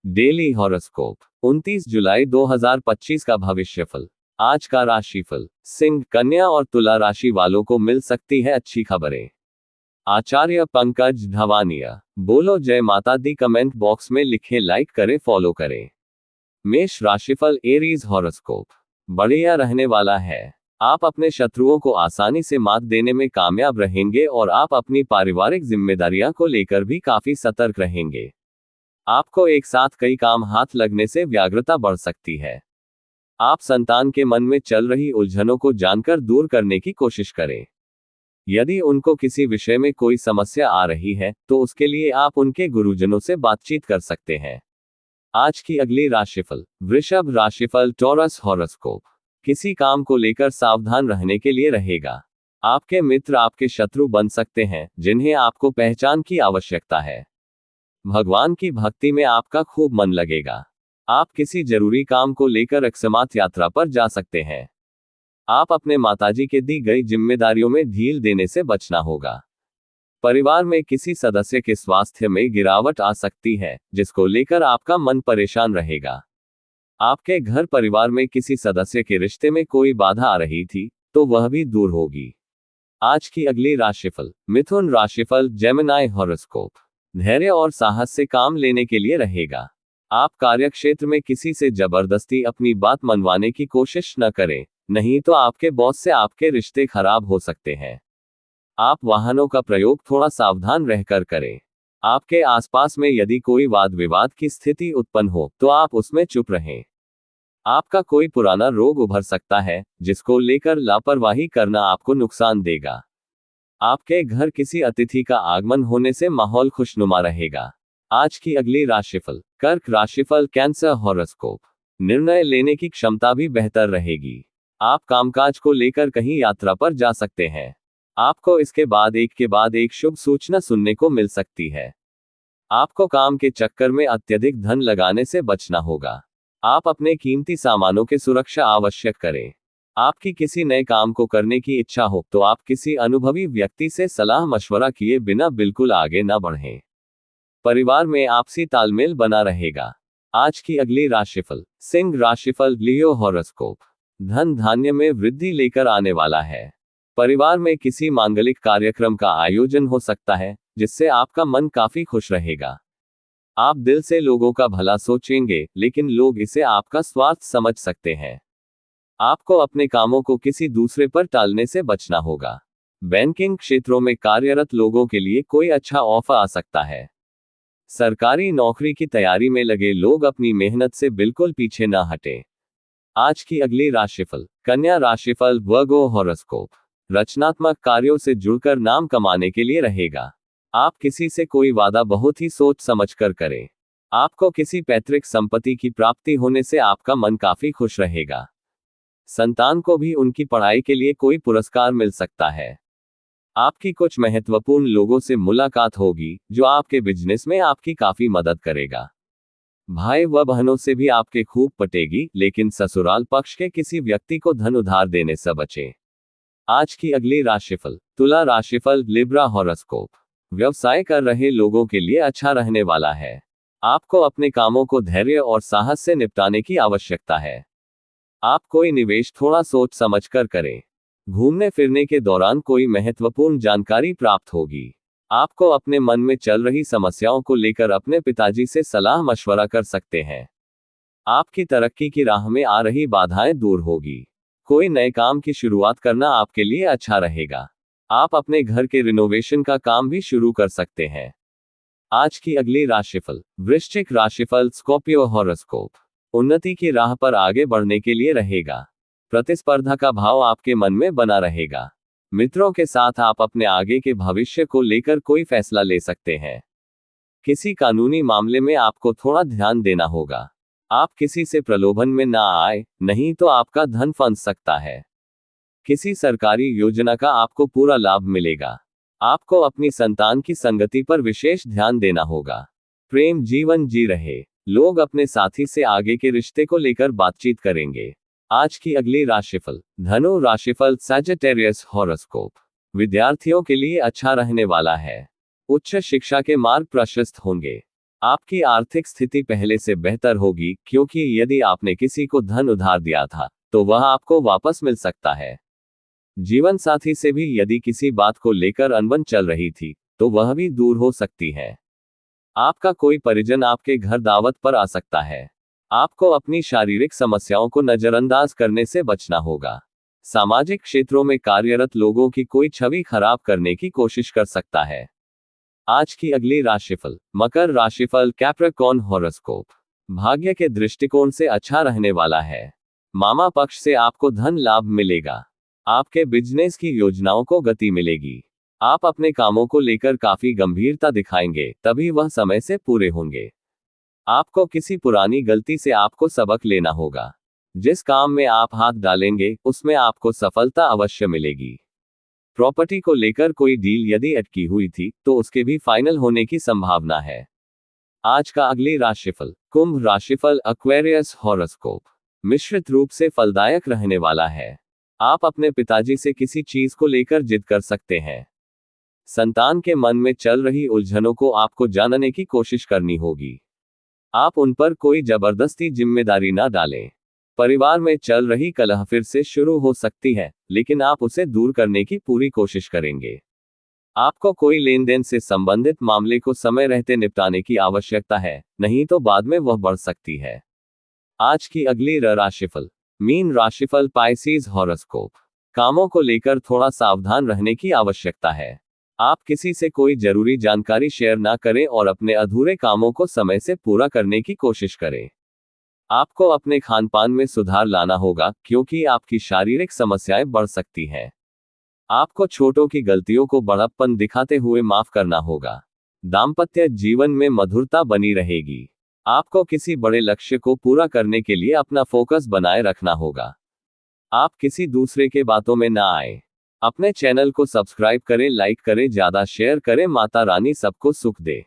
Daily horoscope 29 जुलाई 2025 का भविष्यफल। आज का राशिफल। सिंह, कन्या और तुला राशि वालों को मिल सकती है अच्छी खबरें। आचार्य पंकज धवानिया। बोलो जय माता दी कमेंट बॉक्स में लिखें, लाइक करें, फॉलो करें। मेष राशिफल। एरीज हॉरोस्कोप बढ़िया रहने वाला है। आप अपने शत्रुओं को आसानी से मात देने में कामयाब रहेंगे और आप अपनी पारिवारिक जिम्मेदारियां को लेकर भी काफी सतर्क रहेंगे। आपको एक साथ कई काम हाथ लगने से व्याग्रता बढ़ सकती है। आप संतान के मन में चल रही उलझनों को जानकर दूर करने की कोशिश करें। यदि उनको किसी विषय में कोई समस्या आ रही है तो उसके लिए आप उनके गुरुजनों से बातचीत कर सकते हैं। आज की अगली राशिफल। वृषभ राशिफल। टॉरस हॉरोस्कोप किसी काम को लेकर सावधान रहने के लिए रहेगा। आपके मित्र आपके शत्रु बन सकते हैं, जिन्हें आपको पहचान की आवश्यकता है। भगवान की भक्ति में आपका खूब मन लगेगा। आप किसी जरूरी काम को लेकर अकस्मात यात्रा पर जा सकते हैं। आप अपने माताजी के दी गई जिम्मेदारियों में ढील देने से बचना होगा। परिवार में किसी सदस्य के स्वास्थ्य में गिरावट आ सकती है, जिसको लेकर आपका मन परेशान रहेगा। आपके घर परिवार में किसी सदस्य के रिश्ते में कोई बाधा आ रही थी, तो वह भी दूर होगी। आज की अगली राशिफल। मिथुन राशिफल। जेमिनी हॉरोस्कोप धैर्य और साहस से काम लेने के लिए रहेगा। आप कार्यक्षेत्र में किसी से जबरदस्ती अपनी बात मनवाने की कोशिश न करें, नहीं तो आपके बॉस से आपके रिश्ते खराब हो सकते हैं। आप वाहनों का प्रयोग थोड़ा सावधान रहकर करें। आपके आसपास में यदि कोई वाद विवाद की स्थिति उत्पन्न हो तो आप उसमें चुप रहें। आपका कोई पुराना रोग उभर सकता है, जिसको लेकर लापरवाही करना आपको नुकसान देगा। आपके घर किसी अतिथि का आगमन होने से माहौल खुशनुमा रहेगा। आज की अगली राशिफल। कर्क राशिफल। कैंसर हॉरोस्कोप निर्णय लेने की क्षमता भी बेहतर रहेगी। आप कामकाज को लेकर कहीं यात्रा पर जा सकते हैं। आपको इसके बाद एक शुभ सूचना सुनने को मिल सकती है। आपको काम के चक्कर में अत्यधिक धन लगाने से बचना होगा। आप अपने कीमती सामानों की सुरक्षा आवश्यक करें। आपकी किसी नए काम को करने की इच्छा हो तो आप किसी अनुभवी व्यक्ति से सलाह मशवरा किए बिना बिल्कुल आगे न बढ़ें। परिवार में आपसी तालमेल बना रहेगा। आज की अगली राशिफल। सिंह राशिफल। लियो हॉरोस्कोप धन धान्य में वृद्धि लेकर आने वाला है। परिवार में किसी मांगलिक कार्यक्रम का आयोजन हो सकता है, जिससे आपका मन काफी खुश रहेगा। आप दिल से लोगों का भला सोचेंगे, लेकिन लोग इसे आपका स्वार्थ समझ सकते हैं। आपको अपने कामों को किसी दूसरे पर टालने से बचना होगा। बैंकिंग क्षेत्रों में कार्यरत लोगों के लिए कोई अच्छा ऑफर आ सकता है। सरकारी नौकरी की तैयारी में लगे लोग अपनी मेहनत से बिल्कुल पीछे ना हटें। आज की अगली राशिफल। कन्या राशिफल। वर्गो हॉरोस्कोप रचनात्मक कार्यों से जुड़कर नाम कमाने के लिए रहेगा। आप किसी से कोई वादा बहुत ही सोच समझकर करें। आपको किसी पैतृक संपत्ति की प्राप्ति होने से आपका मन काफी खुश रहेगा। संतान को भी उनकी पढ़ाई के लिए कोई पुरस्कार मिल सकता है। आपकी कुछ महत्वपूर्ण लोगों से मुलाकात होगी, जो आपके बिजनेस में आपकी काफी मदद करेगा। भाई व बहनों से भी आपके खूब पटेगी, लेकिन ससुराल पक्ष के किसी व्यक्ति को धन उधार देने से बचें। आज की अगली राशिफल। तुला राशिफल। लिब्रा हॉरोस्कोप व्यवसाय कर रहे लोगों के लिए अच्छा रहने वाला है। आपको अपने कामों को धैर्य और साहस से निपटाने की आवश्यकता है। आप कोई निवेश थोड़ा सोच समझकर करें। घूमने फिरने के दौरान कोई महत्वपूर्ण जानकारी प्राप्त होगी। आपको अपने मन में चल रही समस्याओं को लेकर अपने पिताजी से सलाह मशवरा कर सकते हैं। आपकी तरक्की की राह में आ रही बाधाएं दूर होगी। कोई नए काम की शुरुआत करना आपके लिए अच्छा रहेगा। आप अपने घर के रिनोवेशन का काम भी शुरू कर सकते हैं। आज की अगली राशिफल। वृश्चिक राशिफल। स्कॉर्पियो हॉरोस्कोप उन्नति की राह पर आगे बढ़ने के लिए रहेगा। प्रतिस्पर्धा का भाव आपके मन में बना रहेगा। मित्रों के साथ आप अपने आगे के भविष्य को लेकर कोई फैसला ले सकते हैं। किसी कानूनी मामले में आपको थोड़ा ध्यान देना होगा। आप किसी से प्रलोभन में ना आए, नहीं तो आपका धन फंस सकता है। किसी सरकारी योजना का आपको पूरा लाभ मिलेगा। आपको अपनी संतान की संगति पर विशेष ध्यान देना होगा। प्रेम जीवन जी रहे। लोग अपने साथी से आगे के रिश्ते को लेकर बातचीत करेंगे। आज की अगली राशिफल। धनु राशिफल। सैजिटेरियस हॉरोस्कोप विद्यार्थियों के लिए अच्छा रहने वाला है। उच्च शिक्षा के मार्ग प्रशस्त होंगे। आपकी आर्थिक स्थिति पहले से बेहतर होगी, क्योंकि यदि आपने किसी को धन उधार दिया था तो वह आपको वापस मिल सकता है। जीवन साथी से भी यदि किसी बात को लेकर अनबन चल रही थी तो वह भी दूर हो सकती है। आपका कोई परिजन आपके घर दावत पर आ सकता है। आपको अपनी शारीरिक समस्याओं को नजरअंदाज करने से बचना होगा। सामाजिक क्षेत्रों में कार्यरत लोगों की कोई छवि खराब करने की कोशिश कर सकता है। आज की अगली राशिफल। मकर राशिफल, कैप्रिकॉर्न हॉरोस्कोप। भाग्य के दृष्टिकोण से अच्छा रहने वाला है। मामा पक्ष से आपको धन लाभ मिलेगा। आपके बिजनेस की योजनाओं को गति मिलेगी। आप अपने कामों को लेकर काफी गंभीरता दिखाएंगे, तभी वह समय से पूरे होंगे। आपको किसी पुरानी गलती से आपको सबक लेना होगा। जिस काम में आप हाथ डालेंगे उसमें आपको सफलता अवश्य मिलेगी। प्रॉपर्टी को लेकर कोई डील यदि अटकी हुई थी तो उसके भी फाइनल होने की संभावना है। आज का अगली राशिफल। कुंभ राशिफल, एक्वेरियस हॉरोस्कोप। मिश्रित रूप से फलदायक रहने वाला है। आप अपने पिताजी से किसी चीज को लेकर जिद कर सकते हैं। संतान के मन में चल रही उलझनों को आपको जानने की कोशिश करनी होगी। आप उन पर कोई जबरदस्ती जिम्मेदारी ना डालें। परिवार में चल रही कलह फिर से शुरू हो सकती है, लेकिन आप उसे दूर करने की पूरी कोशिश करेंगे। आपको कोई लेन देन से संबंधित मामले को समय रहते निपटाने की आवश्यकता है, नहीं तो बाद में वह बढ़ सकती है। आज की अगली राशिफल। मीन राशिफल, पाइसेस हॉरोस्कोप। कामों को लेकर थोड़ा सावधान रहने की आवश्यकता है। आप किसी से कोई जरूरी जानकारी शेयर ना करें और अपने अधूरे कामों को समय से पूरा करने की कोशिश करें। आपको अपने खान पान में सुधार लाना होगा, क्योंकि आपकी शारीरिक समस्याएं बढ़ सकती हैं। आपको छोटों की गलतियों को बड़प्पन दिखाते हुए माफ करना होगा। दाम्पत्य जीवन में मधुरता बनी रहेगी। आपको किसी बड़े लक्ष्य को पूरा करने के लिए अपना फोकस बनाए रखना होगा। आप किसी दूसरे के बातों में ना आए। अपने चैनल को सब्सक्राइब करें, लाइक करें, ज्यादा शेयर करें। माता रानी सबको सुख दे।